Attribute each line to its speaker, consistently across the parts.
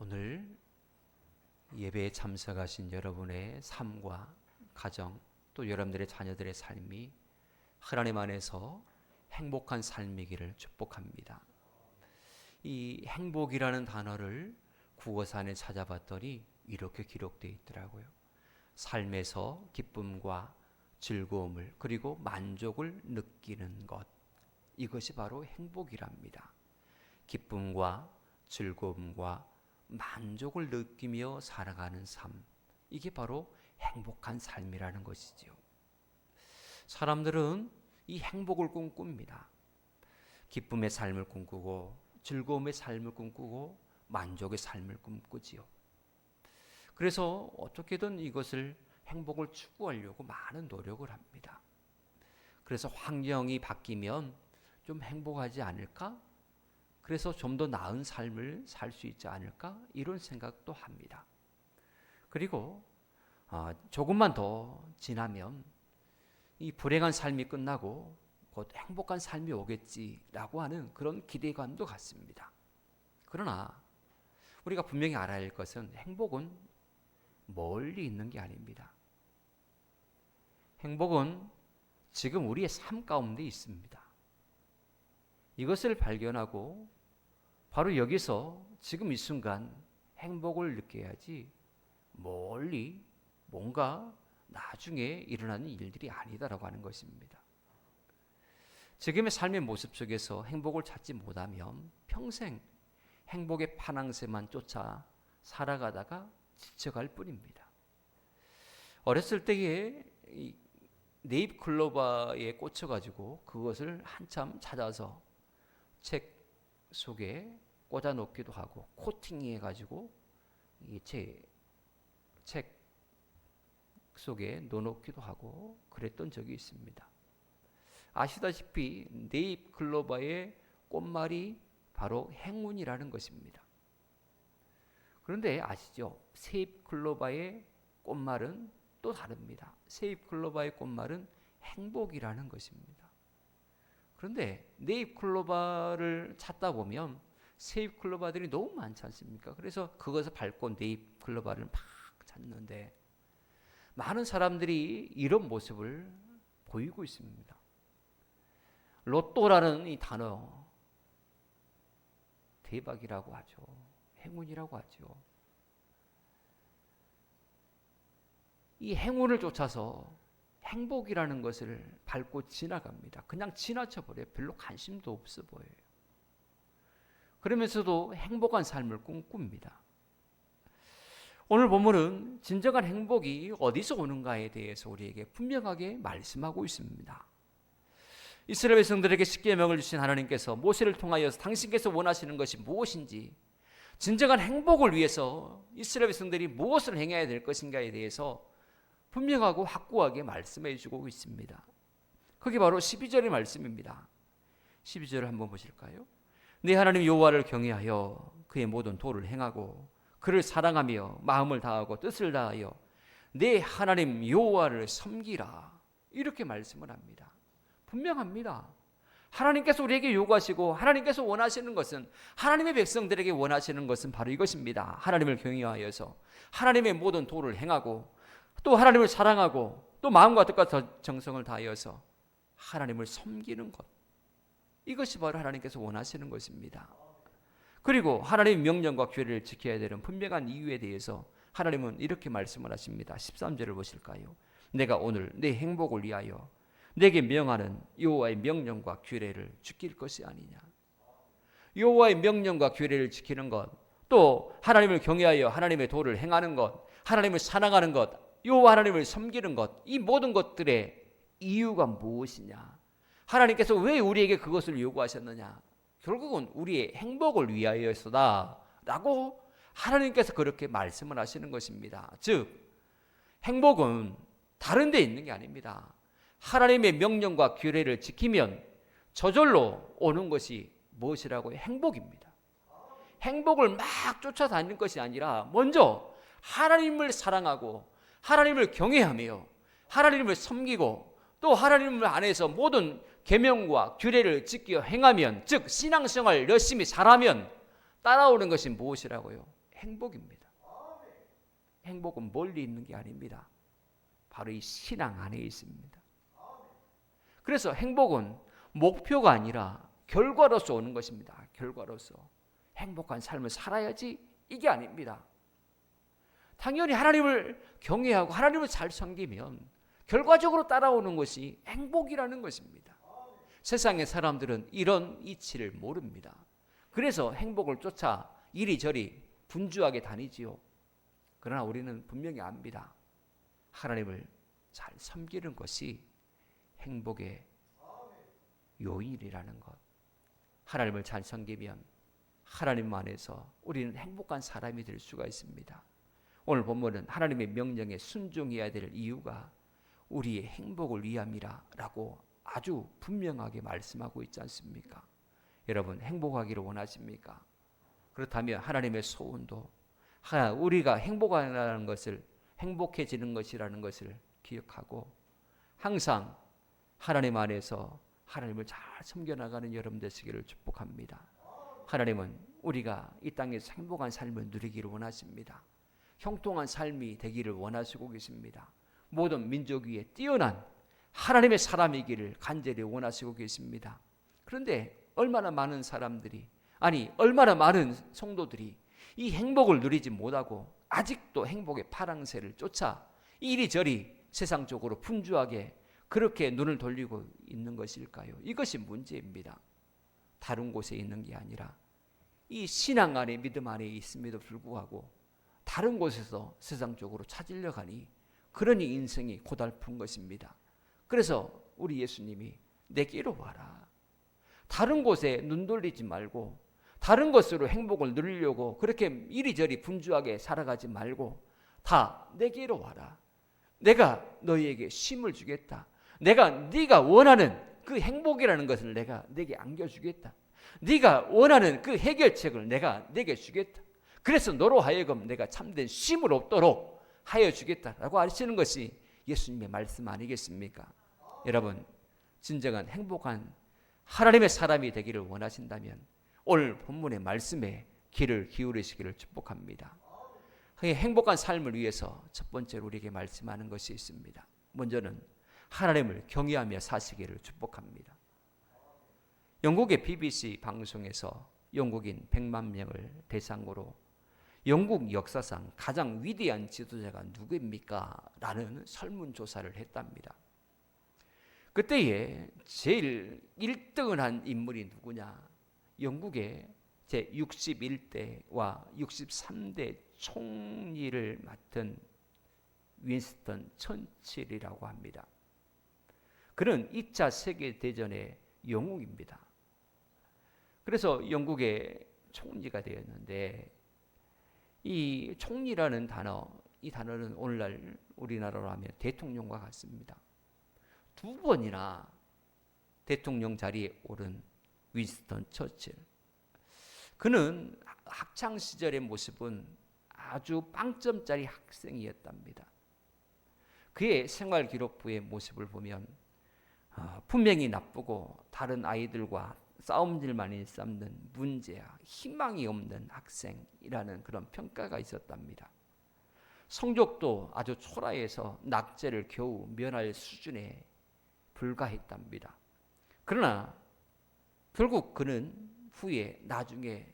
Speaker 1: 오늘 예배에 참석하신 여러분의 삶과 가정, 또 여러분들의 자녀들의 삶이 하나님 안에서 행복한 삶이기를 축복합니다. 이 행복이라는 단어를 국어사전에 찾아봤더니 이렇게 기록되어 있더라고요. 삶에서 기쁨과 즐거움을 그리고 만족을 느끼는 것, 이것이 바로 행복이랍니다. 기쁨과 즐거움과 만족을 느끼며 살아가는 삶, 이게 바로 행복한 삶이라는 것이지요. 사람들은 이 행복을 꿈꿉니다. 기쁨의 삶을 꿈꾸고 즐거움의 삶을 꿈꾸고 만족의 삶을 꿈꾸지요. 그래서 어떻게든 이것을 행복을 추구하려고 많은 노력을 합니다. 그래서 환경이 바뀌면 좀 행복하지 않을까? 그래서 좀 더 나은 삶을 살 수 있지 않을까? 이런 생각도 합니다. 그리고 조금만 더 지나면 이 불행한 삶이 끝나고 곧 행복한 삶이 오겠지라고 하는 그런 기대감도 갖습니다. 그러나 우리가 분명히 알아야 할 것은 행복은 멀리 있는 게 아닙니다. 행복은 지금 우리의 삶 가운데 있습니다. 이것을 발견하고 바로 여기서 지금 이 순간 행복을 느껴야지 멀리 뭔가 나중에 일어나는 일들이 아니다라고 하는 것입니다. 지금의 삶의 모습 속에서 행복을 찾지 못하면 평생 행복의 파랑새만 쫓아 살아가다가 지쳐갈 뿐입니다. 어렸을 때에 네잎 클로바에 꽂혀가지고 그것을 한참 찾아서 책 속에 꽂아 놓기도 하고 코팅해가지고 책 속에 넣어놓기도 하고 그랬던 적이 있습니다. 아시다시피 네잎 클로바의 꽃말이 바로 행운이라는 것입니다. 그런데 아시죠? 세잎 클로바의 꽃말은 또 다릅니다. 세잎 클로바의 꽃말은 행복이라는 것입니다. 그런데 네잎 클로바를 찾다 보면 세잎 클로바들이 너무 많지 않습니까? 그래서 그것을 밟고 네잎 클로바를 막 찾는데 많은 사람들이 이런 모습을 보이고 있습니다. 로또라는 이 단어, 대박이라고 하죠. 행운이라고 하죠. 이 행운을 쫓아서 행복이라는 것을 밟고 지나갑니다. 그냥 지나쳐 버려요. 별로 관심도 없어 보여요. 그러면서도 행복한 삶을 꿈꿉니다. 오늘 본문은 진정한 행복이 어디서 오는가에 대해서 우리에게 분명하게 말씀하고 있습니다. 이스라엘 백성들에게 십계명을 주신 하나님께서 모세를 통하여서 당신께서 원하시는 것이 무엇인지, 진정한 행복을 위해서 이스라엘 백성들이 무엇을 행해야 될 것인가에 대해서 분명하고 확고하게 말씀해 주고 있습니다. 그게 바로 12절의 말씀입니다. 12절을 한번 보실까요? 네 하나님 여호와를 경외하여 그의 모든 도를 행하고 그를 사랑하며 마음을 다하고 뜻을 다하여 네 하나님 여호와를 섬기라, 이렇게 말씀을 합니다. 분명합니다. 하나님께서 우리에게 요구하시고 하나님께서 원하시는 것은, 하나님의 백성들에게 원하시는 것은 바로 이것입니다. 하나님을 경외하여서 하나님의 모든 도를 행하고 또 하나님을 사랑하고 또 마음과 뜻과 정성을 다하여서 하나님을 섬기는 것, 이것이 바로 하나님께서 원하시는 것입니다. 그리고 하나님의 명령과 규례를 지켜야 되는 분명한 이유에 대해서 하나님은 이렇게 말씀을 하십니다. 13절을 보실까요? 내가 오늘 내 행복을 위하여 내게 명하는 여호와의 명령과 규례를 지킬 것이 아니냐. 여호와의 명령과 규례를 지키는 것, 또 하나님을 경외하여 하나님의 도를 행하는 것, 하나님을 사랑하는 것, 여호와 하나님을 섬기는 것, 이 모든 것들의 이유가 무엇이냐? 하나님께서 왜 우리에게 그것을 요구하셨느냐? 결국은 우리의 행복을 위하여서다 라고 하나님께서 그렇게 말씀을 하시는 것입니다. 즉 행복은 다른 데 있는 게 아닙니다. 하나님의 명령과 규례를 지키면 저절로 오는 것이 무엇이라고요? 행복입니다. 행복을 막 쫓아다니는 것이 아니라 먼저 하나님을 사랑하고 하나님을 경외하며 하나님을 섬기고 또 하나님 안에서 모든 계명과 규례를 지켜 행하면, 즉 신앙생활 열심히 잘하면 따라오는 것이 무엇이라고요? 행복입니다. 행복은 멀리 있는 게 아닙니다. 바로 이 신앙 안에 있습니다. 그래서 행복은 목표가 아니라 결과로서 오는 것입니다. 결과로서 행복한 삶을 살아야지 이게 아닙니다. 당연히 하나님을 경외하고 하나님을 잘 섬기면 결과적으로 따라오는 것이 행복이라는 것입니다. 세상의 사람들은 이런 이치를 모릅니다. 그래서 행복을 쫓아 이리저리 분주하게 다니지요. 그러나 우리는 분명히 압니다. 하나님을 잘 섬기는 것이 행복의 요인이라는 것. 하나님을 잘 섬기면 하나님 안에서 우리는 행복한 사람이 될 수가 있습니다. 오늘 본문은 하나님의 명령에 순종해야 될 이유가 우리의 행복을 위함이라고 아주 분명하게 말씀하고 있지 않습니까? 여러분 행복하기를 원하십니까? 그렇다면 하나님의 소원도 우리가 행복하다는 것을 행복해지는 것이라는 것을 기억하고 항상 하나님 안에서 하나님을 잘 섬겨나가는 여러분 되시기를 축복합니다. 하나님은 우리가 이 땅에서 행복한 삶을 누리기를 원하십니다. 형통한 삶이 되기를 원하시고 계십니다. 모든 민족 위에 뛰어난 하나님의 사람이기를 간절히 원하시고 계십니다. 그런데 얼마나 많은 사람들이 얼마나 많은 성도들이 이 행복을 누리지 못하고 아직도 행복의 파랑새를 쫓아 이리저리 세상적으로 분주하게 그렇게 눈을 돌리고 있는 것일까요? 이것이 문제입니다. 다른 곳에 있는 게 아니라 이 신앙 안에 믿음 안에 있음에도 불구하고 다른 곳에서 세상적으로 찾으려 가니 그러니 인생이 고달픈 것입니다. 그래서 우리 예수님이 내게로 와라. 다른 곳에 눈 돌리지 말고 다른 것으로 행복을 누리려고 그렇게 이리저리 분주하게 살아가지 말고 다 내게로 와라. 내가 너희에게 쉼을 주겠다. 내가 네가 원하는 그 행복이라는 것을 내가 내게 안겨주겠다. 네가 원하는 그 해결책을 내가 내게 주겠다. 그래서 너로 하여금 내가 참된 쉼을 얻도록 하여 주겠다라고 하시는 것이 예수님의 말씀 아니겠습니까? 여러분 진정한 행복한 하나님의 사람이 되기를 원하신다면 오늘 본문의 말씀에 귀를 기울이시기를 축복합니다. 행복한 삶을 위해서 첫 번째로 우리에게 말씀하는 것이 있습니다. 먼저는 하나님을 경외하며 사시기를 축복합니다. 영국의 BBC 방송에서 영국인 100만 명을 대상으로 영국 역사상 가장 위대한 지도자가 누구입니까? 라는 설문조사를 했답니다. 그때에 제일 1등을 한 인물이 누구냐? 영국의 제61대와 63대 총리를 맡은 윈스턴 처칠이라고 합니다. 그는 2차 세계대전의 영웅입니다. 그래서 영국의 총리가 되었는데 이 총리라는 단어, 이 단어는 오늘날 우리나라로 하면 대통령과 같습니다. 2번이나 대통령 자리에 오른 윈스턴 처칠. 그는 학창 시절의 모습은 아주 빵점짜리 학생이었답니다. 그의 생활기록부의 모습을 보면 분명히 나쁘고 다른 아이들과 싸움질만 일삼는 문제야 희망이 없는 학생이라는 그런 평가가 있었답니다. 성적도 아주 초라해서 낙제를 겨우 면할 수준에 불과했답니다. 그러나 결국 그는 후에 나중에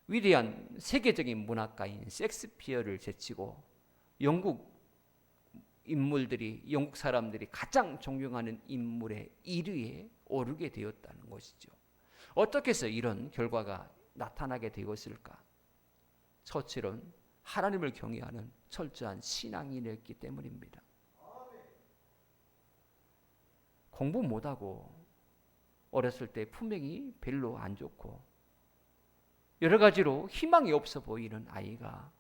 Speaker 1: 위대한 세계적인 문학가인 셰익스피어를 제치고 영국 사람들이 가장 존경하는 인물의 1위에 오르게 되었다는 것이죠. 어떻게 해서 이런 결과가 나타나게 되었을까? 처칠은 하나님을 경외하는 철저한 신앙인이었기 때문입니다. 공부 못하고 어렸을 때 품행이 별로 안 좋고 여러 가지로 희망이 없어 보이는 아이가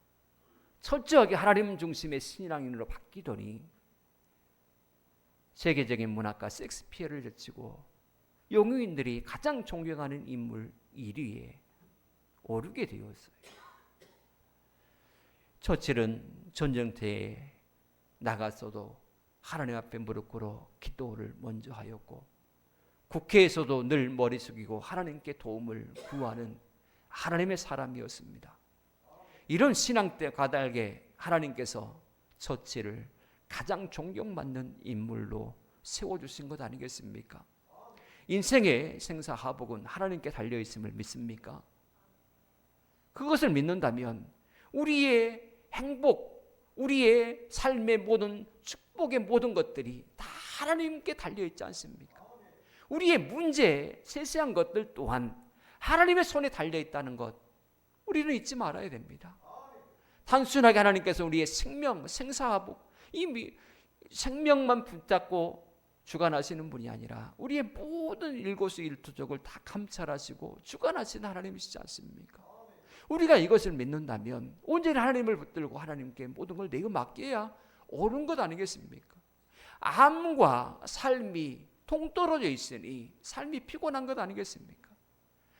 Speaker 1: 철저하게 하나님 중심의 신앙인으로 바뀌더니 세계적인 문학가 셰익스피어를 제치고 영웅인들이 가장 존경하는 인물 1위에 오르게 되었어요. 처칠은 전쟁터에 나갔어도 하나님 앞에 무릎 꿇어 기도를 먼저 하였고 국회에서도 늘 머리 숙이고 하나님께 도움을 구하는 하나님의 사람이었습니다. 이런 신앙 때 가닥에 하나님께서 처치를 가장 존경받는 인물로 세워주신 것 아니겠습니까? 인생의 생사하복은 하나님께 달려있음을 믿습니까? 그것을 믿는다면 우리의 행복, 우리의 삶의 모든 축복의 모든 것들이 다 하나님께 달려있지 않습니까? 우리의 문제, 세세한 것들 또한 하나님의 손에 달려있다는 것, 우리는 잊지 말아야 됩니다. 단순하게 하나님께서 우리의 생명, 생사하복, 이 생명만 붙잡고 주관하시는 분이 아니라 우리의 모든 일거수일투족을 다 감찰하시고 주관하시는 하나님이시지 않습니까? 우리가 이것을 믿는다면 온전히 하나님을 붙들고 하나님께 모든 걸 내가 맡겨야 옳은 것 아니겠습니까? 암과 삶이 동떨어져 있으니 삶이 피곤한 것 아니겠습니까?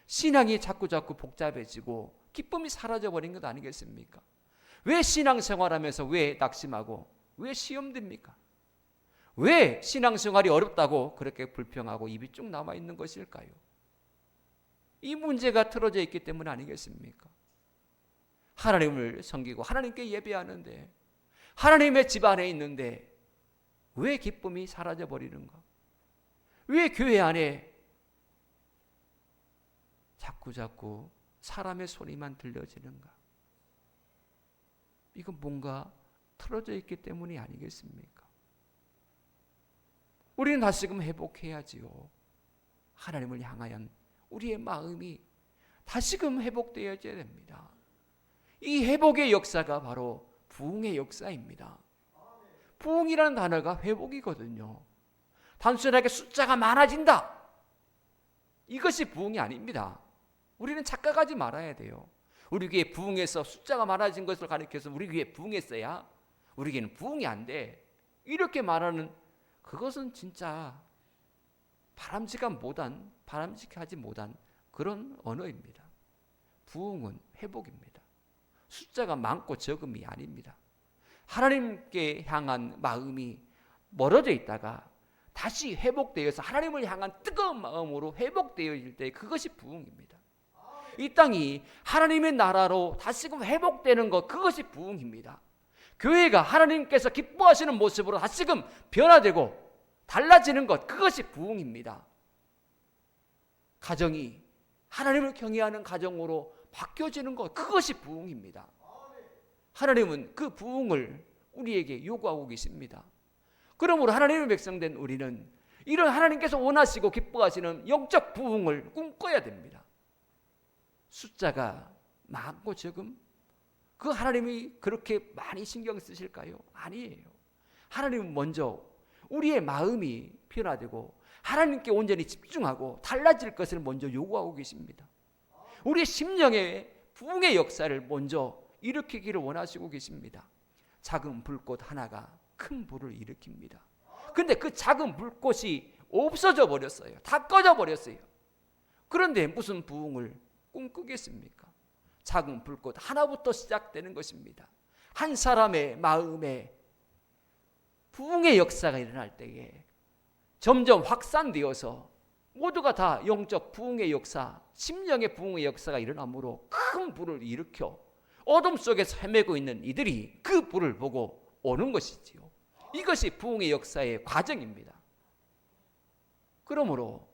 Speaker 1: 신앙이 자꾸 복잡해지고 기쁨이 사라져버린 것 아니겠습니까? 왜 신앙생활하면서 왜 낙심하고 왜 시험됩니까? 왜 신앙생활이 어렵다고 그렇게 불평하고 입이 쭉 남아있는 것일까요? 이 문제가 틀어져 있기 때문 아니겠습니까? 하나님을 섬기고 하나님께 예배하는데 하나님의 집 안에 있는데 왜 기쁨이 사라져버리는가? 왜 교회 안에 자꾸 사람의 소리만 들려지는가? 이건 뭔가 틀어져 있기 때문이 아니겠습니까? 우리는 다시금 회복해야지요. 하나님을 향하여 우리의 마음이 다시금 회복되어야 됩니다. 이 회복의 역사가 바로 부흥의 역사입니다. 부흥이라는 단어가 회복이거든요. 단순하게 숫자가 많아진다, 이것이 부흥이 아닙니다. 우리는 착각하지 말아야 돼요. 우리 교회 부흥해서 숫자가 많아진 것을 가리켜서 우리 교회 부흥했어야 우리 교회는 부흥이 안 돼, 이렇게 말하는 그것은 진짜 바람직하지 못한 그런 언어입니다. 부흥은 회복입니다. 숫자가 많고 적음이 아닙니다. 하나님께 향한 마음이 멀어져 있다가 다시 회복되어서 하나님을 향한 뜨거운 마음으로 회복되어질 때 그것이 부흥입니다. 이 땅이 하나님의 나라로 다시금 회복되는 것, 그것이 부흥입니다. 교회가 하나님께서 기뻐하시는 모습으로 다시금 변화되고 달라지는 것, 그것이 부흥입니다. 가정이 하나님을 경외하는 가정으로 바뀌어지는 것, 그것이 부흥입니다. 하나님은 그 부흥을 우리에게 요구하고 계십니다. 그러므로 하나님의 백성된 우리는 이런 하나님께서 원하시고 기뻐하시는 영적 부흥을 꿈꿔야 됩니다. 숫자가 많고 적음, 그 하나님이 그렇게 많이 신경 쓰실까요? 아니에요. 하나님은 먼저 우리의 마음이 변화되고 하나님께 온전히 집중하고 달라질 것을 먼저 요구하고 계십니다. 우리의 심령의 부흥의 역사를 먼저 일으키기를 원하시고 계십니다. 작은 불꽃 하나가 큰 불을 일으킵니다. 그런데 그 작은 불꽃이 없어져 버렸어요. 다 꺼져 버렸어요. 그런데 무슨 부흥을 꿈꾸겠습니까? 작은 불꽃 하나부터 시작되는 것입니다. 한 사람의 마음에 부흥의 역사가 일어날 때에 점점 확산되어서 모두가 다 영적 부흥의 역사, 심령의 부흥의 역사가 일어나므로 큰 불을 일으켜 어둠 속에서 헤매고 있는 이들이 그 불을 보고 오는 것이지요. 이것이 부흥의 역사의 과정입니다. 그러므로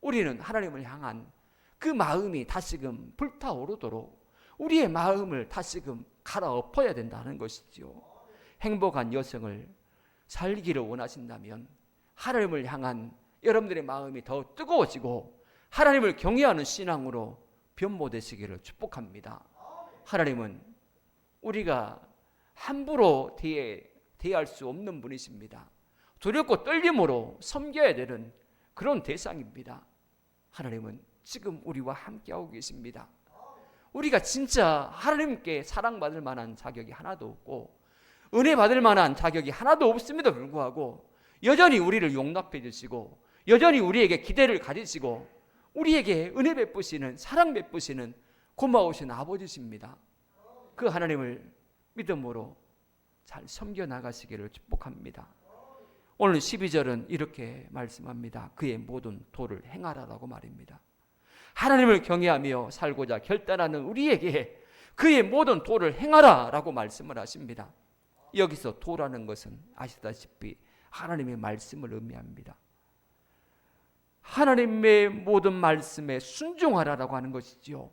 Speaker 1: 우리는 하나님을 향한 그 마음이 다시금 불타오르도록 우리의 마음을 다시금 갈아엎어야 된다는 것이지요. 행복한 여성을 살기를 원하신다면 하나님을 향한 여러분들의 마음이 더 뜨거워지고 하나님을 경외하는 신앙으로 변모되시기를 축복합니다. 하나님은 우리가 함부로 대할 수 없는 분이십니다. 두렵고 떨림으로 섬겨야 되는 그런 대상입니다. 하나님은 지금 우리와 함께하고 계십니다. 우리가 진짜 하나님께 사랑받을 만한 자격이 하나도 없고 은혜 받을 만한 자격이 하나도 없음에도 불구하고 여전히 우리를 용납해 주시고 여전히 우리에게 기대를 가지시고 우리에게 은혜 베푸시는, 사랑 베푸시는 고마우신 아버지십니다. 그 하나님을 믿음으로 잘 섬겨 나가시기를 축복합니다. 오늘 12절은 이렇게 말씀합니다. 그의 모든 도를 행하라라고 말입니다. 하나님을 경외하며 살고자 결단하는 우리에게 그의 모든 도를 행하라 라고 말씀을 하십니다. 여기서 도라는 것은 아시다시피 하나님의 말씀을 의미합니다. 하나님의 모든 말씀에 순종하라라고 하는 것이지요.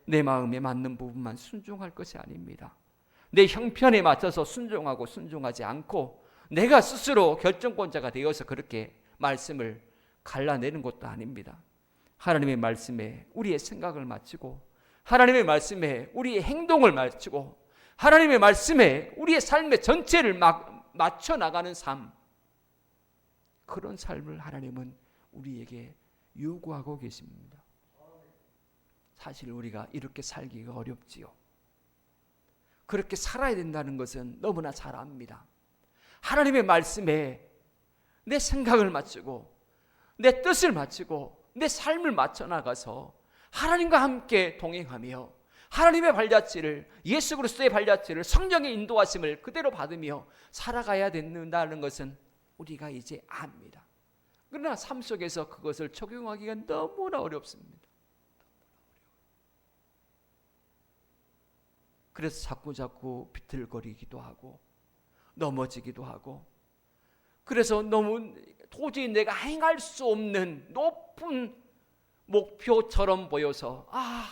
Speaker 1: 내 마음에 맞는 부분만 순종할 것이 아닙니다. 내 형편에 맞춰서 순종하고 순종하지 않고 내가 스스로 결정권자가 되어서 그렇게 말씀을 갈라내는 것도 아닙니다. 하나님의 말씀에 우리의 생각을 맞추고 하나님의 말씀에 우리의 행동을 맞추고 하나님의 말씀에 우리의 삶의 전체를 맞춰 나가는 삶, 그런 삶을 하나님은 우리에게 요구하고 계십니다. 사실 우리가 이렇게 살기가 어렵지요. 그렇게 살아야 된다는 것은 너무나 잘 압니다. 하나님의 말씀에 내 생각을 맞추고 내 뜻을 맞추고 내 삶을 맞춰 나가서 하나님과 함께 동행하며 하나님의 발자취를, 예수 그리스도의 발자취를, 성령의 인도하심을 그대로 받으며 살아가야 된다는 것은 우리가 이제 압니다. 그러나 삶 속에서 그것을 적용하기가 너무나 어렵습니다. 그래서 자꾸 비틀거리기도 하고 넘어지기도 하고, 그래서 너무 도저히 내가 행할 수 없는 높은 목표처럼 보여서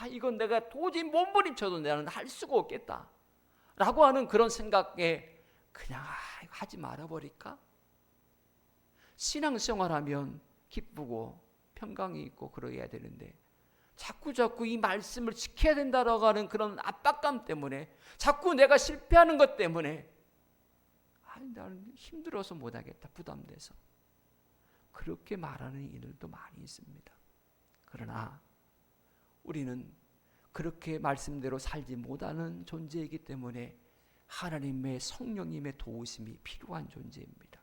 Speaker 1: 이건 내가 도저히 몸부림쳐도 나는 할 수가 없겠다 라고 하는 그런 생각에 그냥 하지 말아버릴까? 신앙생활하면 기쁘고 평강이 있고 그러해야 되는데 자꾸 이 말씀을 지켜야 된다라고 하는 그런 압박감 때문에, 자꾸 내가 실패하는 것 때문에 나는 힘들어서 못하겠다, 부담돼서 그렇게 말하는 이들도 많이 있습니다. 그러나 우리는 그렇게 말씀대로 살지 못하는 존재이기 때문에 하나님의 성령님의 도우심이 필요한 존재입니다.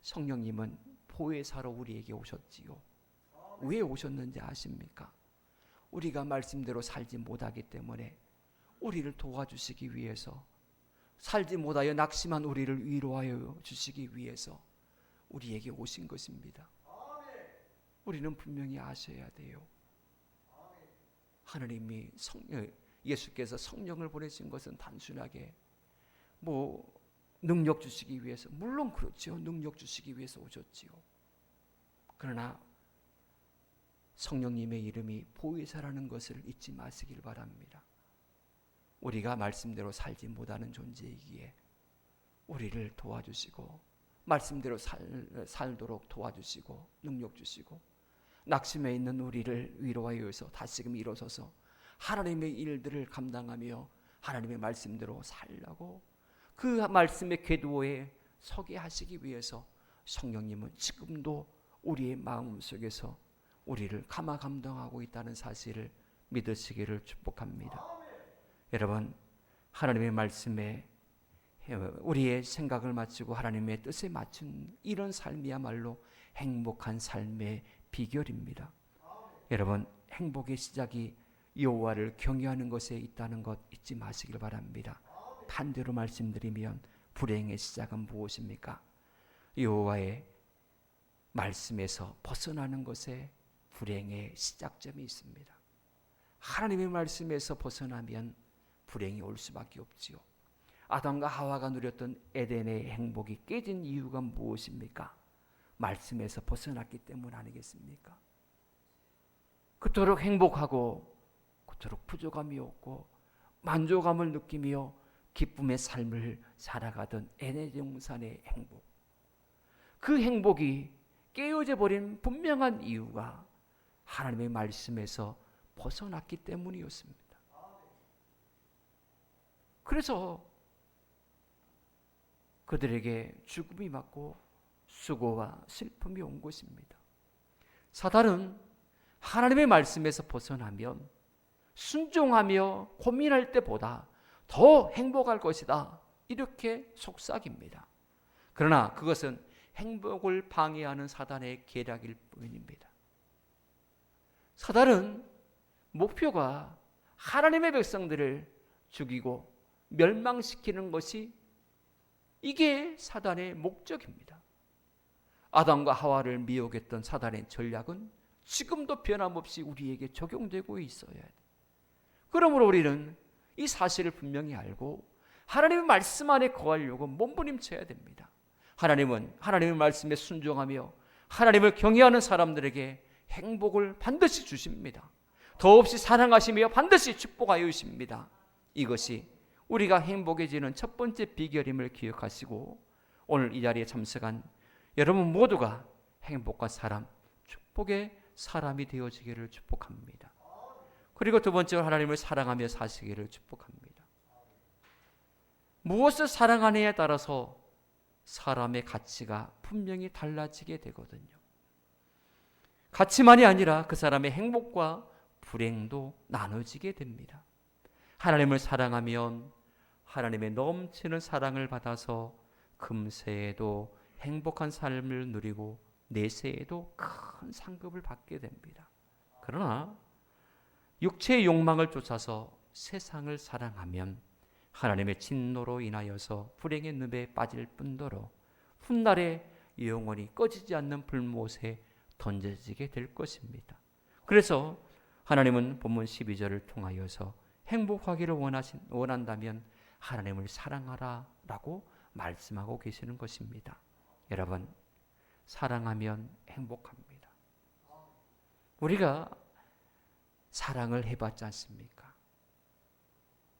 Speaker 1: 성령님은 보혜사로 우리에게 오셨지요. 왜 오셨는지 아십니까? 우리가 말씀대로 살지 못하기 때문에 우리를 도와주시기 위해서, 살지 못하여 낙심한 우리를 위로하여 주시기 위해서 우리에게 오신 것입니다. 우리는 분명히 아셔야 돼요. 하나님이 예수께서 성령을 보내신 것은 단순하게 능력 주시기 위해서, 물론 그렇죠. 능력 주시기 위해서 오셨지요. 그러나 성령님의 이름이 보혜사라는 것을 잊지 마시길 바랍니다. 우리가 말씀대로 살지 못하는 존재이기에 우리를 도와주시고 말씀대로 살도록 도와주시고 능력 주시고, 낙심해 있는 우리를 위로하여서 다시금 일어서서 하나님의 일들을 감당하며 하나님의 말씀대로 살라고 그 말씀의 궤도에 서게 하시기 위해서 성령님은 지금도 우리의 마음속에서 우리를 감화 감동하고 있다는 사실을 믿으시기를 축복합니다. 여러분, 하나님의 말씀에 우리의 생각을 맞추고 하나님의 뜻에 맞춘 이런 삶이야말로 행복한 삶의 비결입니다. 여러분, 행복의 시작이 여호와를 경외하는 것에 있다는 것 잊지 마시길 바랍니다. 반대로 말씀드리면 불행의 시작은 무엇입니까? 여호와의 말씀에서 벗어나는 것에 불행의 시작점이 있습니다. 하나님의 말씀에서 벗어나면 불행이 올 수밖에 없지요. 아담과 하와가 누렸던 에덴의 행복이 깨진 이유가 무엇입니까? 말씀에서 벗어났기 때문 아니겠습니까? 그토록 행복하고 그토록 부족함이 없고 만족감을 느끼며 기쁨의 삶을 살아가던 에덴 동산의 행복, 그 행복이 깨어져 버린 분명한 이유가 하나님의 말씀에서 벗어났기 때문이었습니다. 그래서 그들에게 죽음이 맞고 수고와 슬픔이 온 것입니다. 사단은 하나님의 말씀에서 벗어나면 순종하며 고민할 때보다 더 행복할 것이다, 이렇게 속삭입니다. 그러나 그것은 행복을 방해하는 사단의 계략일 뿐입니다. 사단은 목표가 하나님의 백성들을 죽이고 멸망시키는 것이, 이게 사단의 목적입니다. 아담과 하와를 미혹했던 사단의 전략은 지금도 변함없이 우리에게 적용되고 있어야 돼. 그러므로 우리는 이 사실을 분명히 알고 하나님의 말씀 안에 거하려고 몸부림쳐야 됩니다. 하나님은 하나님의 말씀에 순종하며 하나님을 경외하는 사람들에게 행복을 반드시 주십니다. 더없이 사랑하시며 반드시 축복하여 주십니다. 이것이 우리가 행복해지는 첫 번째 비결임을 기억하시고 오늘 이 자리에 참석한 여러분 모두가 행복한 사람, 축복의 사람이 되어지기를 축복합니다. 그리고 두 번째로 하나님을 사랑하며 사시기를 축복합니다. 무엇을 사랑하느냐에 따라서 사람의 가치가 분명히 달라지게 되거든요. 가치만이 아니라 그 사람의 행복과 불행도 나눠지게 됩니다. 하나님을 사랑하면 하나님의 넘치는 사랑을 받아서 금세에도 행복한 삶을 누리고 내세에도 큰 상급을 받게 됩니다. 그러나 육체의 욕망을 쫓아서 세상을 사랑하면 하나님의 진노로 인하여서 불행의 늪에 빠질 뿐더러 훗날에 영원히 꺼지지 않는 불못에 던져지게 될 것입니다. 그래서 하나님은 본문 12절을 통하여서 행복하기를 원한다면 하나님을 사랑하라 라고 말씀하고 계시는 것입니다. 여러분, 사랑하면 행복합니다. 우리가 사랑을 해봤지 않습니까?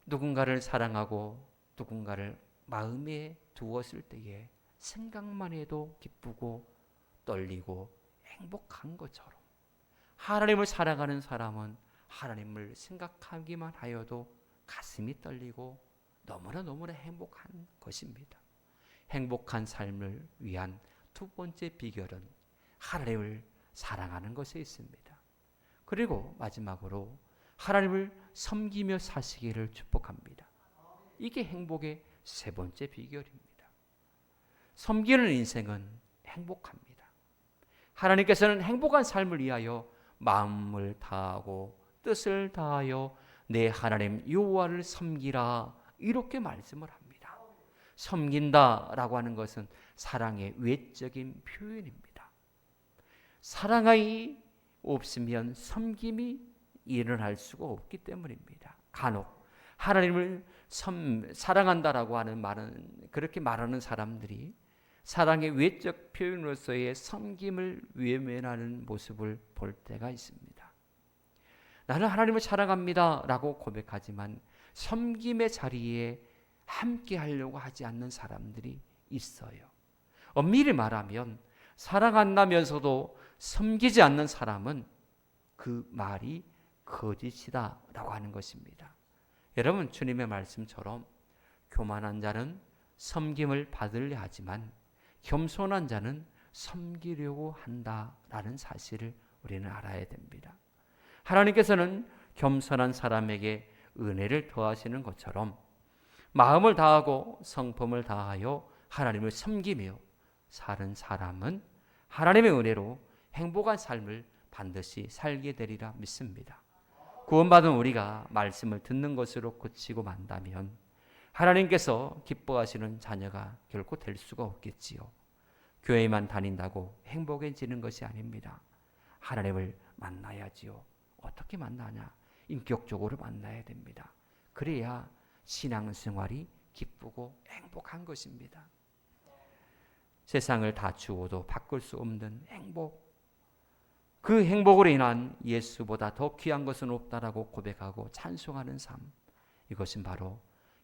Speaker 1: 누군가를 사랑하고 누군가를 마음에 두었을 때에 생각만 해도 기쁘고 떨리고 행복한 것처럼 하나님을 사랑하는 사람은 하나님을 생각하기만 하여도 가슴이 떨리고 너무나 행복한 것입니다. 행복한 삶을 위한 두 번째 비결은 하나님을 사랑하는 것에 있습니다. 그리고 마지막으로 하나님을 섬기며 사시기를 축복합니다. 이게 행복의 세 번째 비결입니다. 섬기는 인생은 행복합니다. 하나님께서는 행복한 삶을 위하여 마음을 다하고 뜻을 다하여 내 하나님 여호와를 섬기라 이렇게 말씀을 합니다. 섬긴다라고 하는 것은 사랑의 외적인 표현입니다. 사랑이 없으면 섬김이 일어날 수가 없기 때문입니다. 간혹 하나님을 사랑한다라고 하는 말은 그렇게 말하는 사람들이 사랑의 외적 표현으로서의 섬김을 외면하는 모습을 볼 때가 있습니다. 나는 하나님을 사랑합니다 라고 고백하지만 섬김의 자리에 함께 하려고 하지 않는 사람들이 있어요. 엄밀히 말하면 사랑한다면서도 섬기지 않는 사람은 그 말이 거짓이다 라고 하는 것입니다. 여러분, 주님의 말씀처럼 교만한 자는 섬김을 받으려 하지만 겸손한 자는 섬기려고 한다라는 사실을 우리는 알아야 됩니다. 하나님께서는 겸손한 사람에게 은혜를 더하시는 것처럼 마음을 다하고 성품을 다하여 하나님을 섬기며 사는 사람은 하나님의 은혜로 행복한 삶을 반드시 살게 되리라 믿습니다. 구원받은 우리가 말씀을 듣는 것으로 그치고 만다면 하나님께서 기뻐하시는 자녀가 결코 될 수가 없겠지요. 교회만 다닌다고 행복해지는 것이 아닙니다. 하나님을 만나야지요. 어떻게 만나냐? 인격적으로 만나야 됩니다. 그래야 신앙생활이 기쁘고 행복한 것입니다. 세상을 다 주어도 바꿀 수 없는 행복, 그 행복으로 인한 예수보다 더 귀한 것은 없다라고 고백하고 찬송하는 삶, 이것은 바로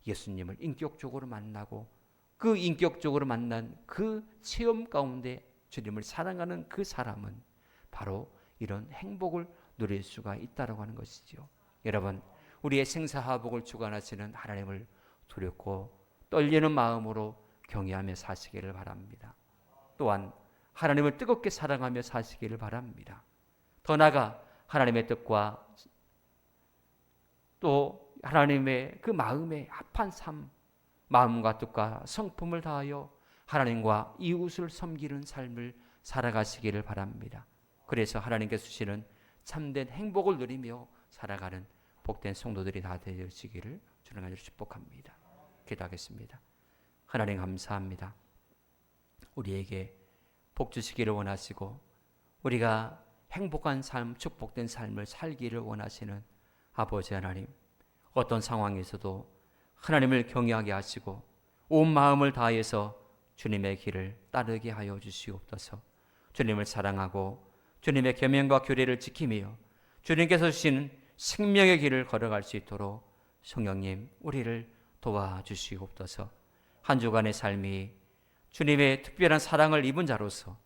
Speaker 1: 예수님을 인격적으로 만나고 그 인격적으로 만난 그 체험 가운데 주님을 사랑하는 그 사람은 바로 이런 행복을 누릴 수가 있다라고 하는 것이죠. 여러분, 우리의 생사화복을 주관하시는 하나님을 두렵고 떨리는 마음으로 경외하며 사시기를 바랍니다. 또한 하나님을 뜨겁게 사랑하며 사시기를 바랍니다. 더 나아가 하나님의 뜻과 또 하나님의 그 마음에 합한 삶, 마음과 뜻과 성품을 다하여 하나님과 이웃을 섬기는 삶을 살아가시기를 바랍니다. 그래서 하나님께서 주시는 참된 행복을 누리며 살아가는 복된 성도들이 다 되시기를 주님 안에서 축복합니다. 기도하겠습니다. 하나님 감사합니다. 우리에게 복 주시기를 원하시고 우리가 행복한 삶, 축복된 삶을 살기를 원하시는 아버지 하나님, 어떤 상황에서도 하나님을 경외하게 하시고 온 마음을 다해서 주님의 길을 따르게 하여 주시옵소서. 주님을 사랑하고 주님의 계명과 규례를 지키며 주님께서 주신 생명의 길을 걸어갈 수 있도록 성령님 우리를 도와주시옵소서. 한 주간의 삶이 주님의 특별한 사랑을 입은 자로서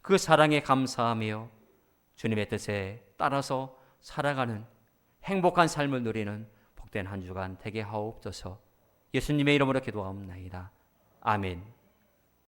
Speaker 1: 그 사랑에 감사하며 주님의 뜻에 따라서 살아가는 행복한 삶을 누리는 복된 한 주간 되게 하옵소서. 예수님의 이름으로 기도하옵나이다. 아멘.